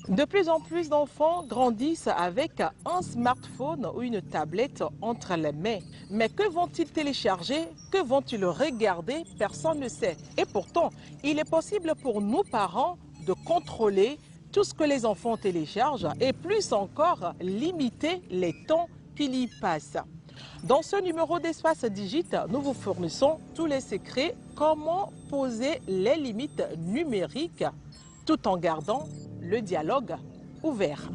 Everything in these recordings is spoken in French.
De plus en plus d'enfants grandissent avec un smartphone ou une tablette entre les mains. Mais que vont-ils télécharger? Que vont-ils regarder? Personne ne sait. Et pourtant, il est possible pour nous parents de contrôler tout ce que les enfants téléchargent et plus encore limiter les temps qu'ils y passent. Dans ce numéro d'Espace Digite, nous vous fournissons tous les secrets, comment poser les limites numériques tout en gardant le dialogue ouvert.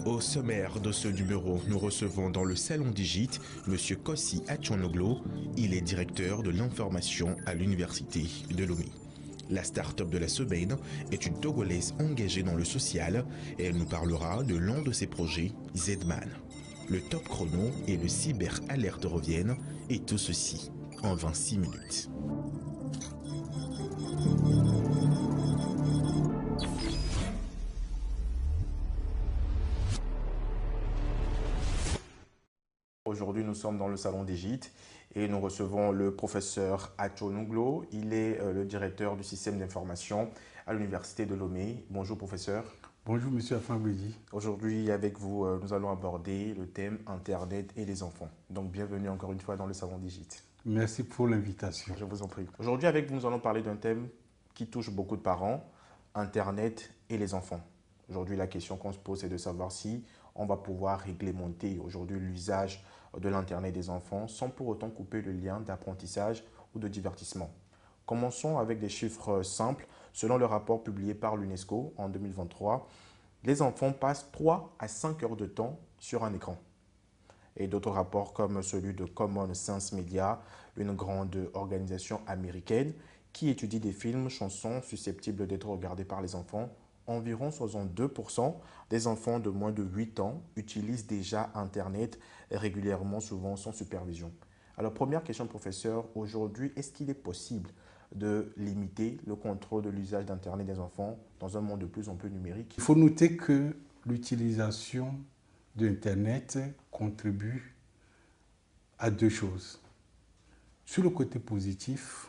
Au sommaire de ce numéro, nous recevons dans le salon Digite M. Kossi Achonoglo. Il est directeur de l'information à l'université de Lomé. La start-up de la semaine est une Togolaise engagée dans le social et elle nous parlera de l'un de ses projets, Zedman. Le top chrono et le cyber alerte reviennent et tout ceci en 26 minutes. Aujourd'hui, nous sommes dans le salon Digite et nous recevons le professeur Achonoglo. Il est le directeur du système d'information à l'université de Lomé. Bonjour professeur. Bonjour monsieur Afambédi. Aujourd'hui, avec vous, nous allons aborder le thème Internet et les enfants. Donc, bienvenue encore une fois dans le salon Digite. Merci pour l'invitation. Je vous en prie. Aujourd'hui, avec vous, nous allons parler d'un thème qui touche beaucoup de parents, Internet et les enfants. Aujourd'hui, la question qu'on se pose, c'est de savoir si on va pouvoir réglementer aujourd'hui l'usage de l'Internet des enfants sans pour autant couper le lien d'apprentissage ou de divertissement. Commençons avec des chiffres simples. Selon le rapport publié par l'UNESCO en 2023, les enfants passent 3 à 5 heures de temps sur un écran. Et d'autres rapports comme celui de Common Sense Media, une grande organisation américaine qui étudie des films, chansons susceptibles d'être regardés par les enfants, environ 62% des enfants de moins de 8 ans utilisent déjà Internet régulièrement, souvent sans supervision. Alors, première question, professeur, aujourd'hui, est-ce qu'il est possible de limiter le contrôle de l'usage d'Internet des enfants dans un monde de plus en plus numérique? Il faut noter que l'utilisation d'Internet contribue à deux choses. Sur le côté positif,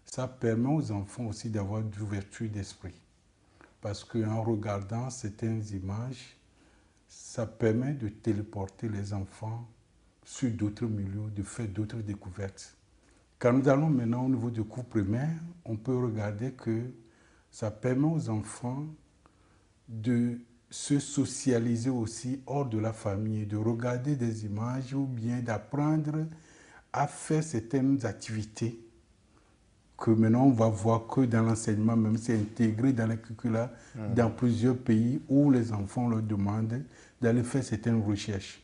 ça permet aux enfants aussi d'avoir de l'ouverture d'esprit. Parce qu'en regardant certaines images, ça permet de téléporter les enfants sur d'autres milieux, de faire d'autres découvertes. Quand nous allons maintenant au niveau du cours primaire, on peut regarder que ça permet aux enfants de se socialiser aussi hors de la famille, de regarder des images ou bien d'apprendre à faire certaines activités que maintenant on va voir que dans l'enseignement, même c'est intégré dans les curricula dans plusieurs pays où les enfants leur demandent d'aller faire certaines recherches.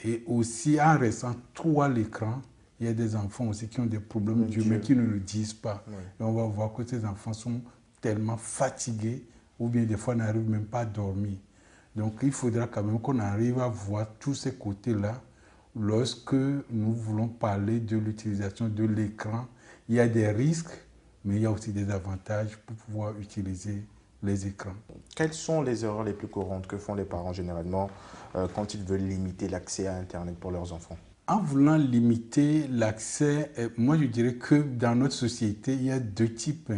Et aussi en restant trop à l'écran, il y a des enfants aussi qui ont des problèmes d'yeux mais qui ne le disent pas. Oui. Et on va voir que ces enfants sont tellement fatigués ou bien des fois n'arrivent même pas à dormir. Donc il faudra quand même qu'on arrive à voir tous ces côtés-là lorsque nous voulons parler de l'utilisation de l'écran. Il y a des risques, mais il y a aussi des avantages pour pouvoir utiliser les écrans. Quelles sont les erreurs les plus courantes que font les parents généralement quand ils veulent limiter l'accès à Internet pour leurs enfants? En voulant limiter l'accès, moi je dirais que dans notre société, il y a deux types.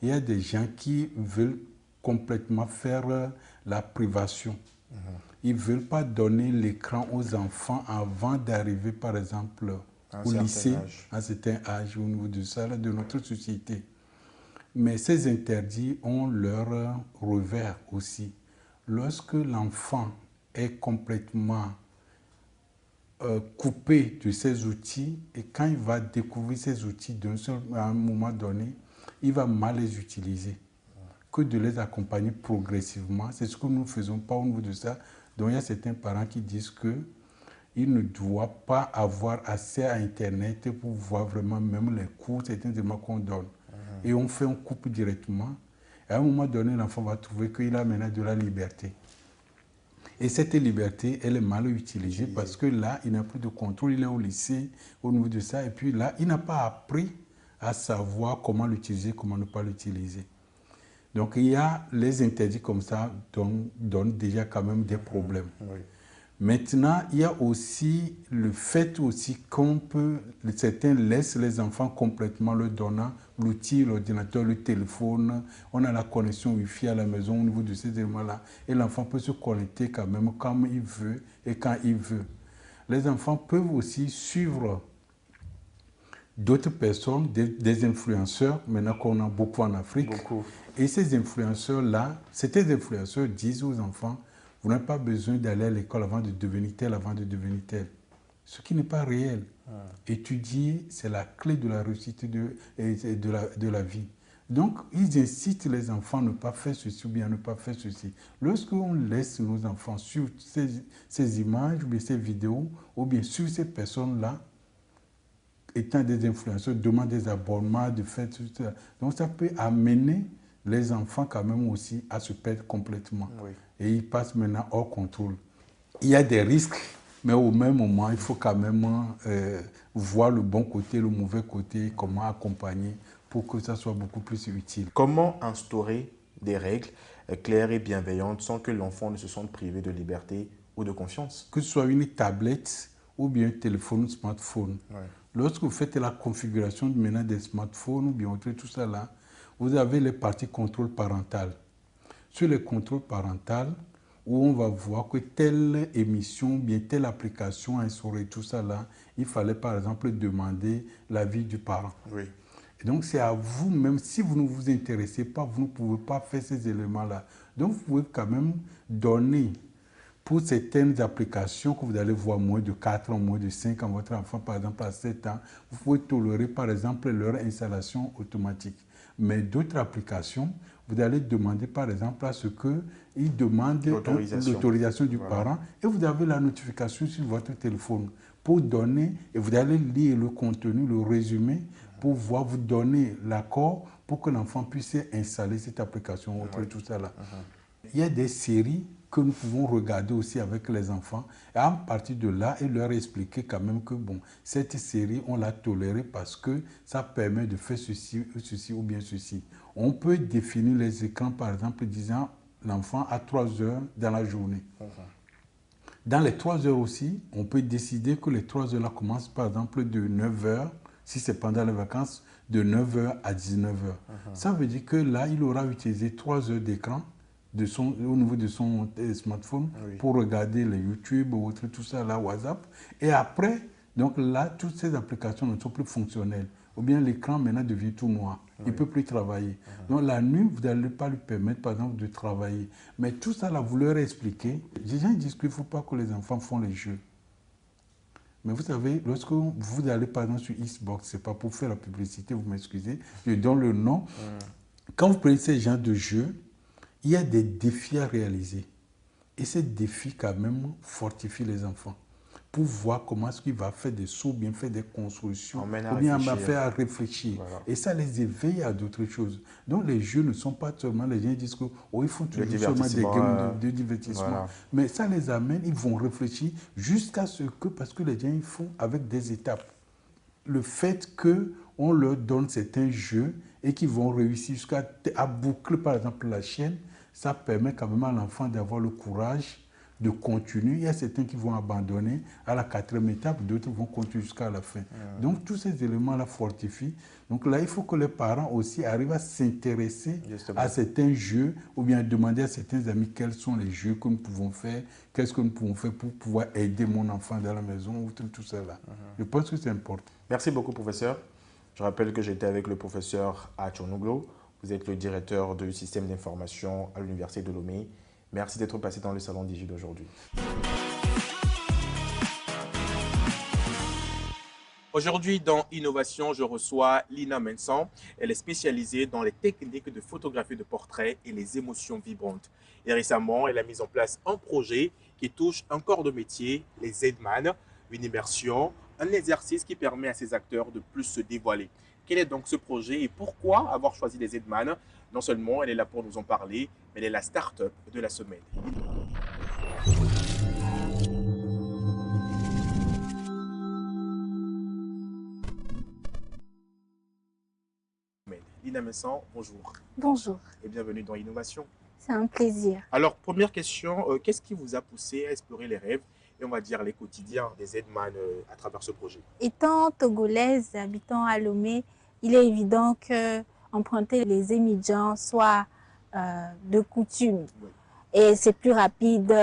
Il y a des gens qui veulent complètement faire la privation. Ils ne veulent pas donner l'écran aux enfants avant d'arriver, par exemple, au lycée, à un certain âge, au niveau de ça, de notre société. Mais ces interdits ont leur revers aussi. Lorsque l'enfant est complètement coupé de ces outils et quand il va découvrir ces outils à un moment donné, il va mal les utiliser. Que de les accompagner progressivement, c'est ce que nous ne faisons pas au niveau de ça. Donc il y a certains parents qui disent qu'ils ne doivent pas avoir accès à Internet pour voir vraiment même les cours, certains éléments qu'on donne. Et on coupe directement. Et à un moment donné, l'enfant va trouver qu'il a maintenant de la liberté. Et cette liberté, elle est mal utilisée parce que là, il n'a plus de contrôle, il est au lycée, au niveau de ça. Et puis là, il n'a pas appris à savoir comment l'utiliser, comment ne pas l'utiliser. Donc il y a les interdits comme ça donnent déjà quand même des problèmes. Oui. Maintenant, il y a aussi le fait aussi qu'on peut, certains laissent les enfants complètement leur donnant l'outil, l'ordinateur, le téléphone. On a la connexion Wi-Fi à la maison au niveau de ces éléments-là. Et l'enfant peut se connecter quand même comme il veut et quand il veut. Les enfants peuvent aussi suivre d'autres personnes, des influenceurs, maintenant qu'on a beaucoup en Afrique. Beaucoup. Et ces influenceurs-là, ces influenceurs disent aux enfants, vous n'avez pas besoin d'aller à l'école avant de devenir tel, avant de devenir tel. Ce qui n'est pas réel. Étudier, c'est la clé de la réussite de la vie. Donc, ils incitent les enfants à ne pas faire ceci ou bien à ne pas faire ceci. Lorsqu'on laisse nos enfants suivre ces images, ou bien ces vidéos, ou bien suivre ces personnes-là, étant des influenceurs, demandent des abonnements, de faire tout ça. Donc, ça peut amener les enfants quand même aussi à se perdre complètement. Oui. Et ils passent maintenant hors contrôle. Il y a des risques, mais au même moment, il faut quand même voir le bon côté, le mauvais côté, comment accompagner pour que ça soit beaucoup plus utile. Comment instaurer des règles claires et bienveillantes sans que l'enfant ne se sente privé de liberté ou de confiance? Que ce soit une tablette ou bien un téléphone ou smartphone. Ouais. Lorsque vous faites la configuration maintenant des smartphones ou bien tout ça là, vous avez les parties contrôle parental. Sur les contrôles parentaux, où on va voir que telle émission, bien telle application a instauré tout ça là, il fallait par exemple demander l'avis du parent. Oui. Et donc c'est à vous, même si vous ne vous intéressez pas, vous ne pouvez pas faire ces éléments-là. Donc vous pouvez quand même donner pour certaines applications que vous allez voir moins de 4 ans, moins de 5 ans, votre enfant par exemple à 7 ans, vous pouvez tolérer par exemple leur installation automatique. Mais d'autres applications, vous allez demander par exemple à ce qu'ils demandent l'autorisation du parent et vous avez la notification sur votre téléphone pour donner, et vous allez lire le contenu, le résumé, pour voir, vous donner l'accord pour que l'enfant puisse installer cette application, tout ça là. Il y a des séries que nous pouvons regarder aussi avec les enfants et à partir de là, et leur expliquer quand même que bon, cette série, on l'a tolérée parce que ça permet de faire ceci ou bien ceci. On peut définir les écrans, par exemple, disant l'enfant a 3 heures dans la journée. Dans les 3 heures aussi, on peut décider que les 3 heures là commencent par exemple de 9 heures, si c'est pendant les vacances, de 9 heures à 19 heures. Ça veut dire que là, il aura utilisé 3 heures d'écran au niveau de son smartphone pour regarder les YouTube ou tout ça, là, WhatsApp. Et après, donc là, toutes ces applications ne sont plus fonctionnelles. Ou bien l'écran maintenant devient tout noir. Il ne peut plus travailler. Donc la nuit, vous n'allez pas lui permettre, par exemple, de travailler. Mais tout ça, là, vous leur expliquez. Les gens disent qu'il ne faut pas que les enfants font les jeux. Mais vous savez, lorsque vous allez, par exemple, sur Xbox, ce n'est pas pour faire la publicité, vous m'excusez, je donne le nom. Quand vous prenez ces genres de jeux, il y a des défis à réaliser. Et ces défis, quand même, fortifient les enfants pour voir comment est-ce qu'il va faire des sauts, bien faire des constructions, ou bien va faire à réfléchir. Voilà. Et ça les éveille à d'autres choses. Donc les jeux ne sont pas seulement, les gens disent que oh, il faut toujours seulement des games de divertissement. Voilà. Mais ça les amène, ils vont réfléchir jusqu'à ce que, parce que les gens ils font avec des étapes. Le fait qu'on leur donne certains jeux et qu'ils vont réussir jusqu'à boucler par exemple la chaîne, ça permet quand même à l'enfant d'avoir le courage de continuer. Il y a certains qui vont abandonner à la 4e étape, d'autres vont continuer jusqu'à la fin. Donc, tous ces éléments-là fortifient. Donc là, il faut que les parents aussi arrivent à s'intéresser à certains jeux ou bien demander à certains amis quels sont les jeux que nous pouvons faire, qu'est-ce que nous pouvons faire pour pouvoir aider mon enfant dans la maison, ou tout ça là. Je pense que c'est important. Merci beaucoup, professeur. Je rappelle que j'étais avec le professeur Achonoglo. Vous êtes le directeur du système d'information à l'Université de Lomé. Merci d'être passé dans le Salon Digi d'aujourd'hui. Aujourd'hui, dans Innovation, je reçois Lina Mensan. Elle est spécialisée dans les techniques de photographie de portraits et les émotions vibrantes. Et récemment, elle a mis en place un projet qui touche un corps de métier, les Z-Man, une immersion, un exercice qui permet à ces acteurs de plus se dévoiler. Quel est donc ce projet et pourquoi avoir choisi les Z-Man? Non seulement elle est là pour nous en parler, mais elle est la start-up de la semaine. Lina Mensan, bonjour. Bonjour. Et bienvenue dans Innovation. C'est un plaisir. Alors, première question, qu'est-ce qui vous a poussé à explorer les rêves et on va dire les quotidiens des Aidman à travers ce projet? Étant togolaise, habitant à Lomé, il est évident que emprunter les Emidjan soit de coutume. Oui. Et c'est plus rapide,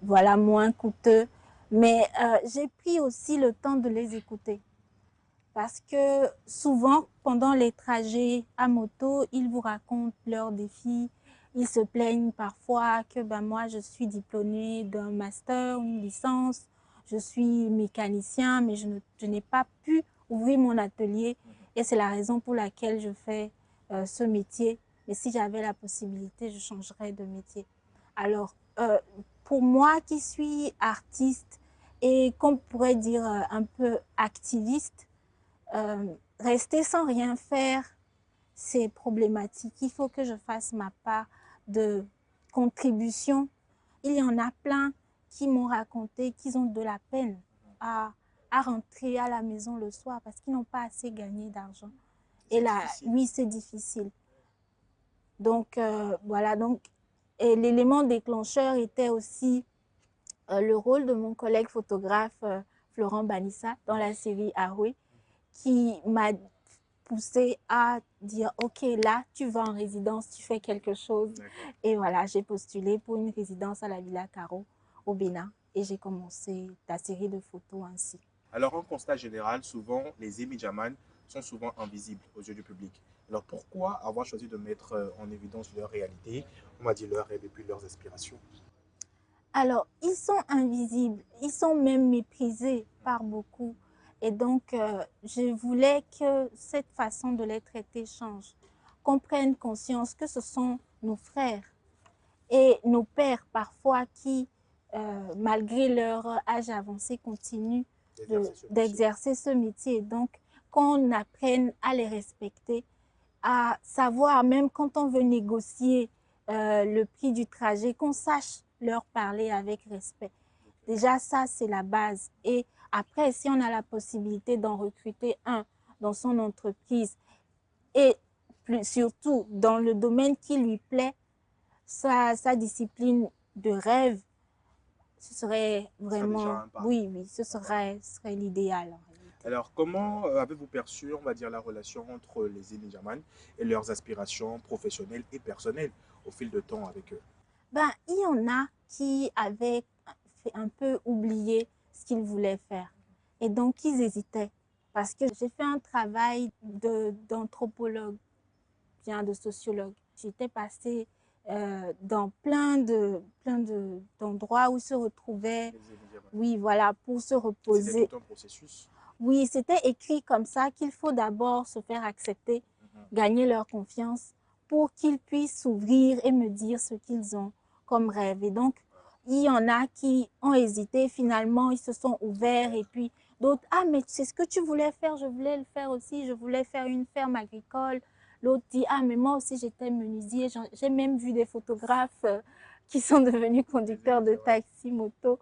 voilà, moins coûteux. Mais j'ai pris aussi le temps de les écouter. Parce que souvent, pendant les trajets à moto, ils vous racontent leurs défis. Ils se plaignent parfois que moi, je suis diplômée d'un master, une licence, je suis mécanicien, mais je n'ai pas pu ouvrir mon atelier. Et c'est la raison pour laquelle je fais ce métier. Mais si j'avais la possibilité, je changerais de métier. Alors, pour moi qui suis artiste et qu'on pourrait dire un peu activiste, rester sans rien faire, c'est problématique. Il faut que je fasse ma part de contribution. Il y en a plein qui m'ont raconté qu'ils ont de la peine à rentrer à la maison le soir parce qu'ils n'ont pas assez gagné d'argent. Et là, oui, c'est difficile. Donc, voilà. Donc, et l'élément déclencheur était aussi le rôle de mon collègue photographe Florent Banissa dans la série Aroué, qui m'a poussé à dire ok, là tu vas en résidence, tu fais quelque chose. Et voilà, j'ai postulé pour une résidence à la Villa Caro au Bénin et j'ai commencé la série de photos ainsi. Alors en constat général, souvent les Emidjaman sont souvent invisibles aux yeux du public. Alors pourquoi avoir choisi de mettre en évidence leur réalité, on va dire leurs rêves et puis leurs aspirations? Alors ils sont invisibles, ils sont même méprisés par beaucoup. Et donc, je voulais que cette façon de les traiter change, qu'on prenne conscience que ce sont nos frères et nos pères parfois qui, malgré leur âge avancé, continuent d'exercer ce métier. Donc, qu'on apprenne à les respecter, à savoir, même quand on veut négocier le prix du trajet, qu'on sache leur parler avec respect. Déjà, ça, c'est la base. Et après, si on a la possibilité d'en recruter un dans son entreprise et surtout dans le domaine qui lui plaît, sa discipline de rêve, ce serait vraiment, oui, ce serait l'idéal. Alors, comment avez-vous perçu, on va dire, la relation entre les Emidjaman et leurs aspirations professionnelles et personnelles au fil de temps avec eux? Il y en a qui avaient un peu oublié ce qu'ils voulaient faire. Et donc, ils hésitaient. Parce que j'ai fait un travail d'anthropologue, bien de sociologue. J'étais passée dans plein d'endroits où se retrouvaient, oui, voilà, pour se reposer. C'était tout un processus. Oui, c'était écrit comme ça qu'il faut d'abord se faire accepter, gagner leur confiance pour qu'ils puissent s'ouvrir et me dire ce qu'ils ont comme rêve. Et donc, il y en a qui ont hésité, finalement, ils se sont ouverts et puis d'autres, ah, mais c'est ce que tu voulais faire, je voulais le faire aussi, je voulais faire une ferme agricole. L'autre dit, ah, mais moi aussi, j'étais menuisier, j'ai même vu des photographes qui sont devenus conducteurs de taxi, moto.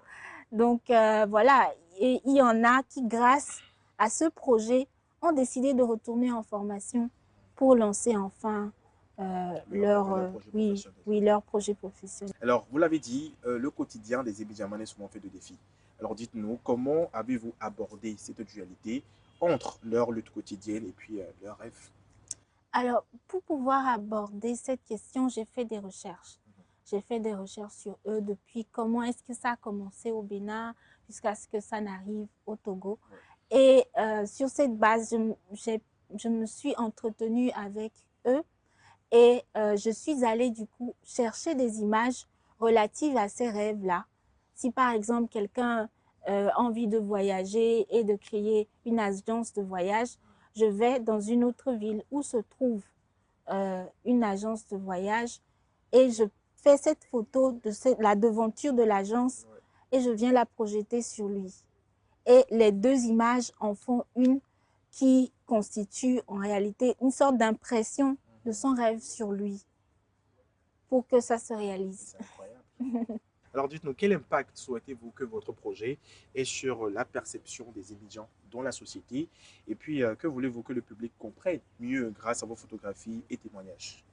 Donc, voilà, et il y en a qui, grâce à ce projet, ont décidé de retourner en formation pour lancer enfin leur projet professionnel. Alors, vous l'avez dit, le quotidien des Emidjaman est souvent fait de défis. Alors, dites-nous, comment avez-vous abordé cette dualité entre leur lutte quotidienne et puis leurs rêves? Alors, pour pouvoir aborder cette question, j'ai fait des recherches. J'ai fait des recherches sur eux depuis comment est-ce que ça a commencé au Bénin jusqu'à ce que ça n'arrive au Togo. Et sur cette base, je me suis entretenue avec eux et je suis allée du coup chercher des images relatives à ces rêves-là. Si par exemple quelqu'un a envie de voyager et de créer une agence de voyage, je vais dans une autre ville où se trouve une agence de voyage et je fais cette photo de la devanture de l'agence et je viens la projeter sur lui. Et les deux images en font une qui constitue en réalité une sorte d'impression de son rêve sur lui pour que ça se réalise. C'est incroyable. Alors dites-nous, quel impact souhaitez-vous que votre projet ait sur la perception des Emidjans dans la société? Et puis, que voulez-vous que le public comprenne mieux grâce à vos photographies et témoignages?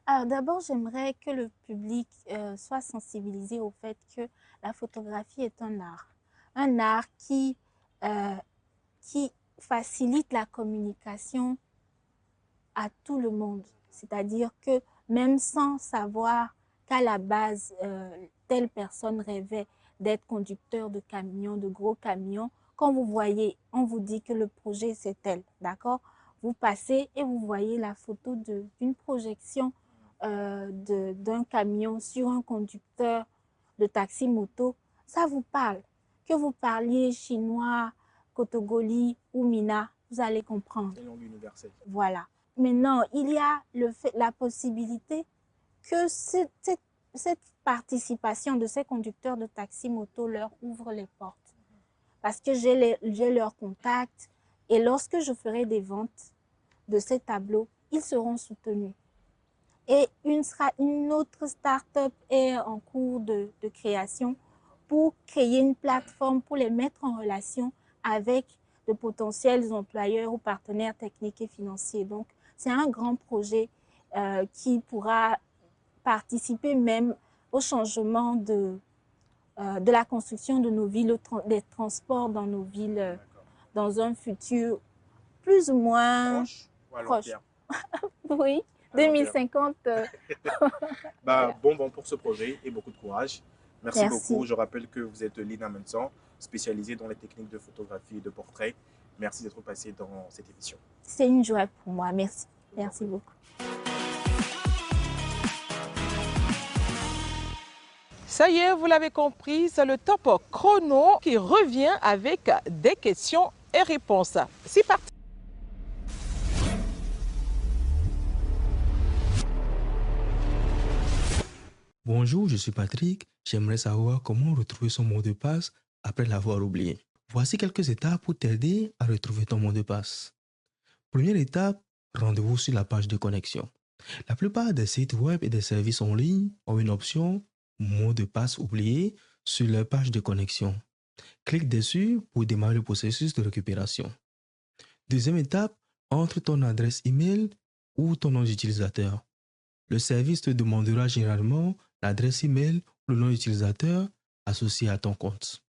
Alors d'abord, j'aimerais que le public soit sensibilisé au fait que la photographie est un art. un art qui facilite la communication à tout le monde. C'est-à-dire que même sans savoir qu'à la base, telle personne rêvait d'être conducteur de camions, de gros camions, quand vous voyez, on vous dit que le projet c'est tel, d'accord? Vous passez et vous voyez la photo d'une projection d'un camion sur un conducteur de taxi-moto, ça vous parle. Que vous parliez chinois, Kotogoli ou Mina, vous allez comprendre. C'est une langue universelle. Voilà. Maintenant, il y a la possibilité que cette participation de ces conducteurs de taxi-moto leur ouvre les portes. Parce que j'ai leurs contacts et lorsque je ferai des ventes de ces tableaux, ils seront soutenus. Et une autre start-up est en cours de création pour créer une plateforme pour les mettre en relation avec de potentiels employeurs ou partenaires techniques et financiers. Donc, c'est un grand projet qui pourra participer même au changement de la construction de nos villes, des transports dans nos villes, dans un futur plus ou moins proche. Oui, 2050. Voilà. Bon pour ce projet et beaucoup de courage. Merci beaucoup. Je rappelle que vous êtes Lina Mensan, spécialisée dans les techniques de photographie et de portrait. Merci d'être passée dans cette émission. C'est une joie pour moi. Merci. Merci beaucoup. Ça y est, vous l'avez compris, c'est le top chrono qui revient avec des questions et réponses. C'est parti. Bonjour, je suis Patrick. J'aimerais savoir comment retrouver son mot de passe après l'avoir oublié. Voici quelques étapes pour t'aider à retrouver ton mot de passe. Première étape, rendez-vous sur la page de connexion. La plupart des sites web et des services en ligne ont une option mot de passe oublié sur leur page de connexion. Clique dessus pour démarrer le processus de récupération. Deuxième étape, entre ton adresse email ou ton nom d'utilisateur. Le service te demandera généralement l'adresse email ou le nom d'utilisateur associé à ton compte.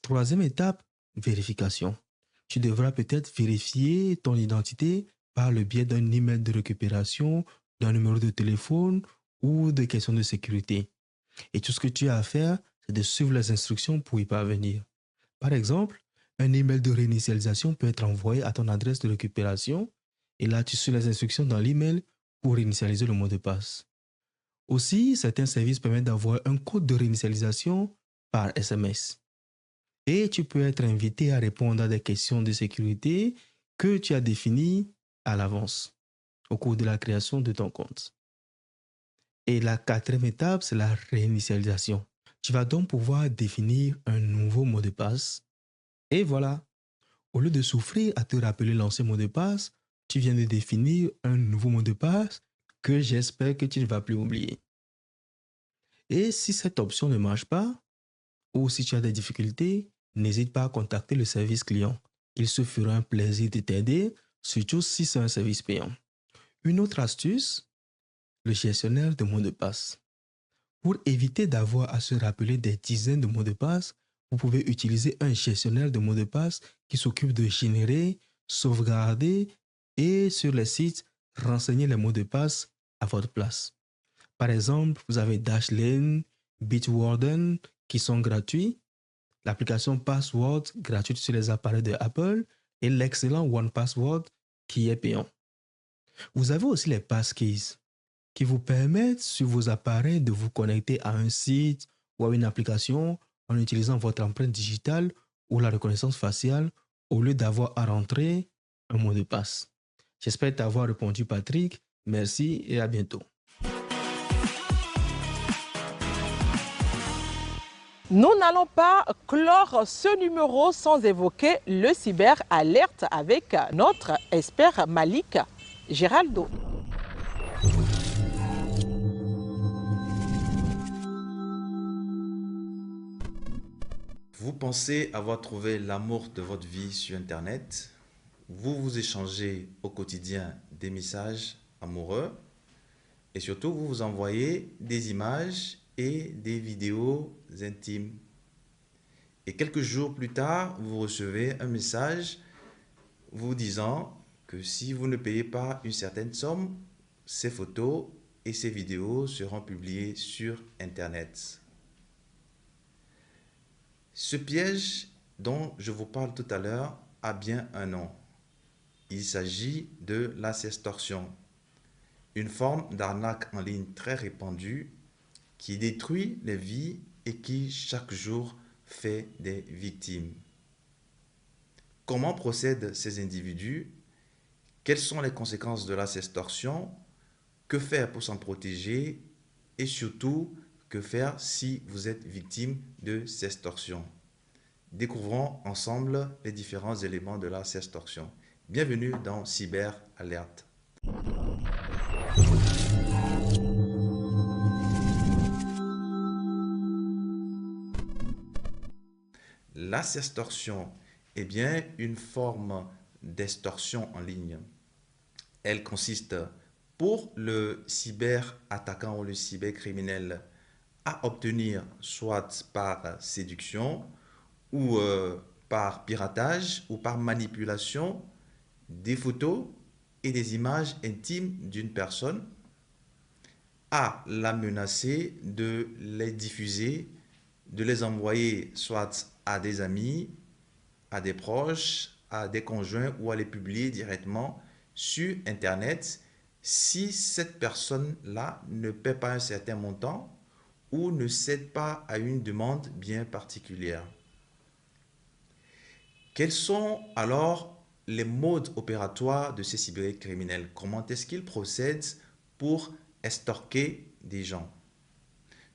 Troisième étape, vérification. Tu devras peut-être vérifier ton identité par le biais d'un email de récupération, d'un numéro de téléphone ou de questions de sécurité. Et tout ce que tu as à faire, c'est de suivre les instructions pour y parvenir. Par exemple, un email de réinitialisation peut être envoyé à ton adresse de récupération et là, tu suis les instructions dans l'email pour réinitialiser le mot de passe. Aussi, certains services permettent d'avoir un code de réinitialisation par SMS. Et tu peux être invité à répondre à des questions de sécurité que tu as définies à l'avance au cours de la création de ton compte. Et la quatrième étape, c'est la réinitialisation. Tu vas donc pouvoir définir un nouveau mot de passe. Et voilà, au lieu de souffrir à te rappeler l'ancien mot de passe, tu viens de définir un nouveau mot de passe que j'espère que tu ne vas plus oublier. Et si cette option ne marche pas, ou si tu as des difficultés, n'hésite pas à contacter le service client. Il se fera un plaisir de t'aider, surtout si c'est un service payant. Une autre astuce, le gestionnaire de mots de passe. Pour éviter d'avoir à se rappeler des dizaines de mots de passe, vous pouvez utiliser un gestionnaire de mots de passe qui s'occupe de générer, sauvegarder et sur les sites, renseigner les mots de passe à votre place. Par exemple, vous avez Dashlane, Bitwarden qui sont gratuits, l'application Password gratuite sur les appareils de Apple et l'excellent OnePassword qui est payant. Vous avez aussi les passkeys qui vous permettent sur vos appareils de vous connecter à un site ou à une application en utilisant votre empreinte digitale ou la reconnaissance faciale au lieu d'avoir à rentrer un mot de passe. J'espère t'avoir répondu, Patrick. Merci et à bientôt. Nous n'allons pas clore ce numéro sans évoquer le cyber-alerte avec notre expert Malik Géraldo. Vous pensez avoir trouvé l'amour de votre vie sur Internet. Vous vous échangez au quotidien des messages amoureux et surtout vous vous envoyez des images et des vidéos intimes. Et quelques jours plus tard, vous recevez un message vous disant que si vous ne payez pas une certaine somme, ces photos et ces vidéos seront publiées sur Internet. Ce piège dont je vous parle tout à l'heure a bien un nom. Il s'agit de la sextorsion, une forme d'arnaque en ligne très répandue qui détruit les vies et qui chaque jour fait des victimes. Comment procèdent ces individus? Quelles sont les conséquences de la sextorsion? Que faire pour s'en protéger? Et surtout, que faire si vous êtes victime de sextorsion? Découvrons ensemble les différents éléments de la sextorsion. Bienvenue dans Cyber Alert. La sextorsion est bien une forme d'extorsion en ligne. Elle consiste pour le cyberattaquant ou le cybercriminel à obtenir soit par séduction ou par piratage ou par manipulation des photos et des images intimes d'une personne, à la menacer de les diffuser, de les envoyer soit à des amis, à des proches, à des conjoints ou à les publier directement sur Internet si cette personne-là ne paie pas un certain montant ou ne cède pas à une demande bien particulière. Quels sont alors les modes opératoires de ces cybercriminels? Comment est-ce qu'ils procèdent pour extorquer des gens?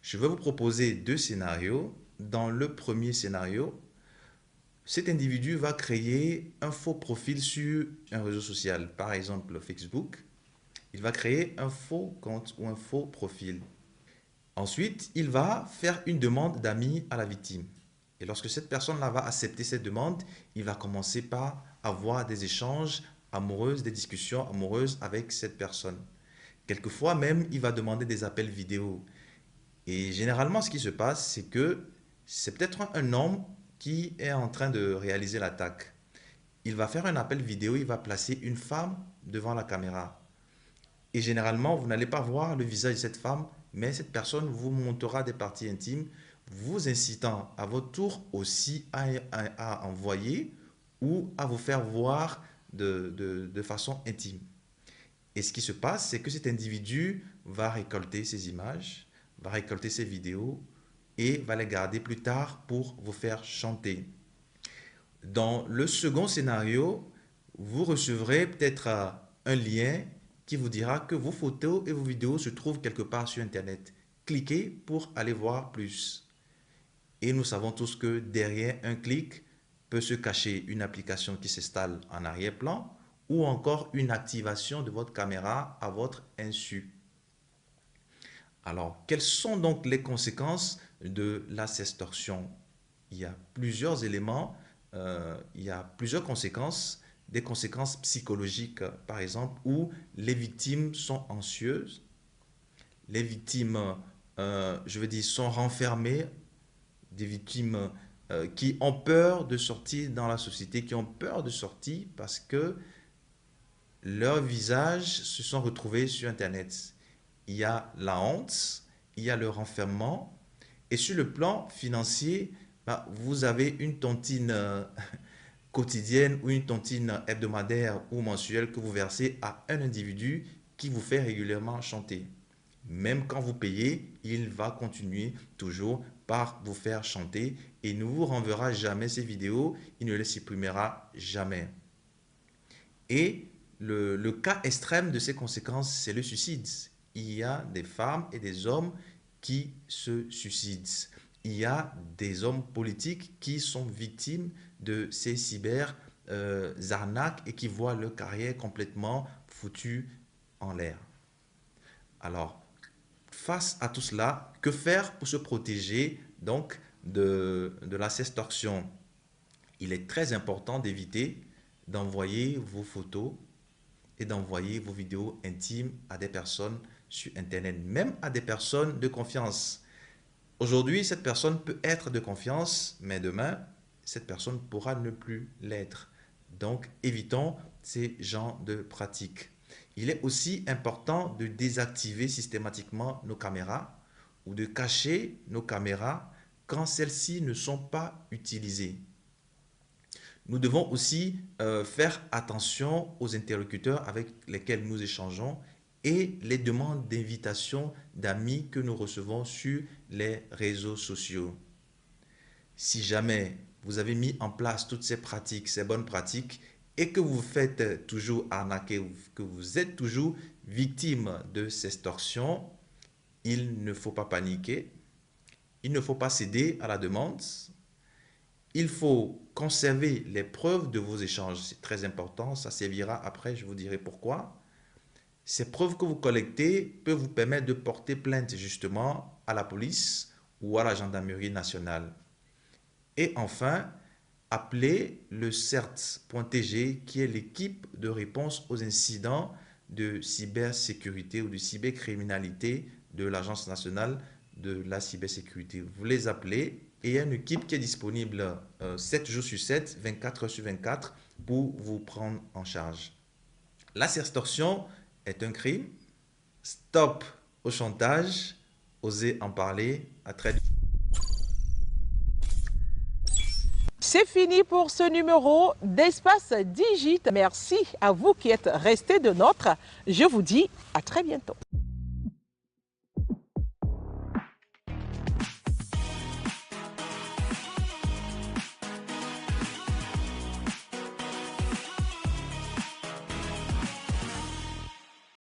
Je vais vous proposer deux scénarios. Dans le premier scénario, cet individu va créer un faux profil sur un réseau social, par exemple Facebook. Il va créer un faux compte ou un faux profil. Ensuite, il va faire une demande d'amis à la victime. Et lorsque cette personne-là va accepter cette demande, il va commencer par avoir des échanges amoureux, des discussions amoureuses avec cette personne. Quelquefois même, il va demander des appels vidéo. Et généralement, ce qui se passe, c'est que c'est peut-être un homme qui est en train de réaliser l'attaque. Il va faire un appel vidéo, il va placer une femme devant la caméra. Et généralement, vous n'allez pas voir le visage de cette femme, mais cette personne vous montrera des parties intimes, vous incitant à votre tour aussi à envoyer ou à vous faire voir de façon intime. Et ce qui se passe, c'est que cet individu va récolter ces images, va récolter ces vidéos et va les garder plus tard pour vous faire chanter. Dans le second scénario, vous recevrez peut-être un lien qui vous dira que vos photos et vos vidéos se trouvent quelque part sur Internet. Cliquez pour aller voir plus. Et nous savons tous que derrière un clic peut se cacher une application qui s'installe en arrière-plan ou encore une activation de votre caméra à votre insu. Alors, quelles sont donc les conséquences de la sextorsion? Il y a plusieurs éléments, il y a plusieurs conséquences, des conséquences psychologiques, par exemple, où les victimes sont anxieuses, les victimes, sont renfermées, des victimes qui ont peur de sortir dans la société, qui ont peur de sortir parce que leurs visages se sont retrouvés sur Internet. Il y a la honte, il y a le renfermement, et sur le plan financier, vous avez une tontine quotidienne ou une tontine hebdomadaire ou mensuelle que vous versez à un individu qui vous fait régulièrement chanter. Même quand vous payez, il va continuer toujours par vous faire chanter et ne vous renverra jamais ces vidéos, il ne les supprimera jamais. Et le cas extrême de ces conséquences, c'est le suicide. Il y a des femmes et des hommes qui se suicident. Il y a des hommes politiques qui sont victimes de ces arnaques et qui voient leur carrière complètement foutue en l'air. Alors, face à tout cela, que faire pour se protéger donc de la sextorsion? Il est très important d'éviter d'envoyer vos photos et d'envoyer vos vidéos intimes à des personnes sur Internet, même à des personnes de confiance. Aujourd'hui, cette personne peut être de confiance, mais demain, cette personne pourra ne plus l'être. Donc, évitons ces genres de pratiques. Il est aussi important de désactiver systématiquement nos caméras ou de cacher nos caméras quand celles-ci ne sont pas utilisées. Nous devons aussi faire attention aux interlocuteurs avec lesquels nous échangeons et les demandes d'invitation d'amis que nous recevons sur les réseaux sociaux. Si jamais vous avez mis en place toutes ces pratiques, ces bonnes pratiques, et que vous faites toujours arnaquer, que vous êtes toujours victime de ces extorsions, il ne faut pas paniquer, il ne faut pas céder à la demande, il faut conserver les preuves de vos échanges, c'est très important, ça servira après, je vous dirai pourquoi. Ces preuves que vous collectez peuvent vous permettre de porter plainte justement à la police ou à la gendarmerie nationale. Et enfin, appelez le CERT.tg qui est l'équipe de réponse aux incidents de cybersécurité ou de cybercriminalité de l'Agence nationale de la cybersécurité. Vous les appelez et il y a une équipe qui est disponible 7 jours sur 7, 24 heures sur 24 pour vous prendre en charge. La sextorsion est un crime. Stop au chantage. Osez en parler. À très vite. C'est fini pour ce numéro d'Espace Digit. Merci à vous qui êtes restés de nôtre. Je vous dis à très bientôt.